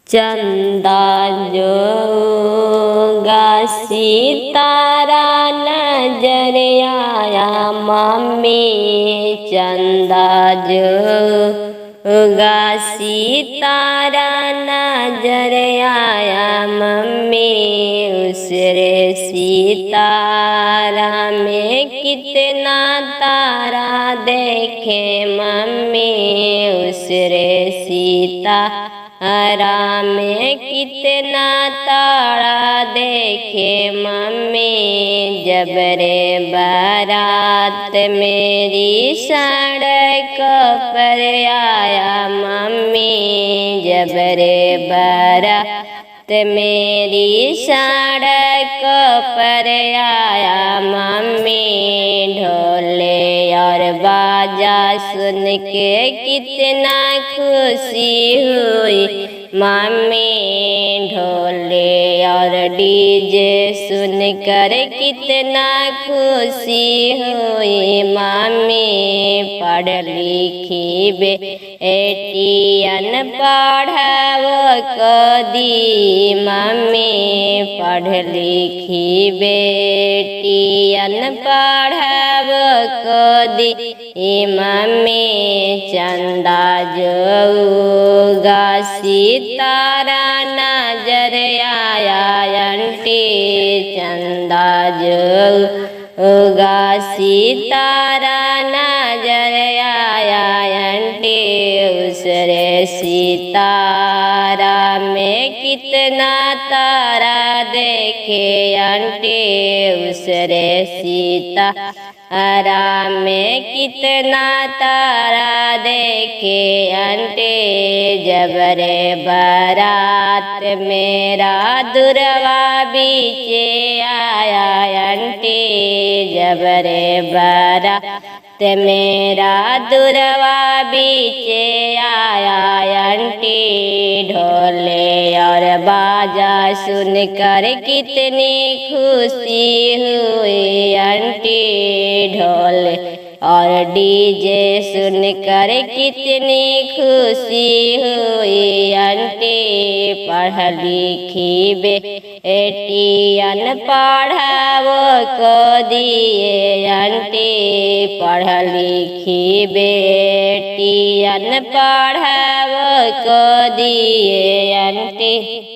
चंदा जोगा सितारा नजर आया मम्मी, चंदा जोगा सितारा नजर आया मम्मी। उसरे सितारा में कितना तारा देखे मम्मी, उसरे सितारा में कितना तारा देखे मम्मी। जब रे बारात मेरी सड़क पर आया मम्मी, जब रे बारात मेरी सड़क पर आया मम्मी। ढोले और बाजा सुन के कितना खुशी हुई मम्मी, ढोले और डीजे सुनकर कितना खुशी हुई मम्मी। पढ़ लिखी बेटी अनपढ़ वो को दी मम्मी, पढ़ लिखी बेटी अनपढ़ वो को दी मम्मी। चंदा जोगा सितारा नजर आया आंटी, चंदा जोगा सितारा नजर आया आंटी। उसरे सितारा में कितना तारा देखे आंटी, उसरे सितारा में कितना तारा देखे आंटी। जब रे बारात मेरा दुर्वा बीचे आया आंटी, जब रे बारात मेरा दुर्वा बीचे आया आंटी। ढोले और बाजा सुनकर कितनी खुशी हुई आंटी, ढोले और डीजे सुनकर कितनी खुशी हुई आंटी। पढ़ लिखी बेटी अनपढ़ वो को दिए आंटी, पढ़ लिखी बेटी अनपढ़ वो को दिए आंटी।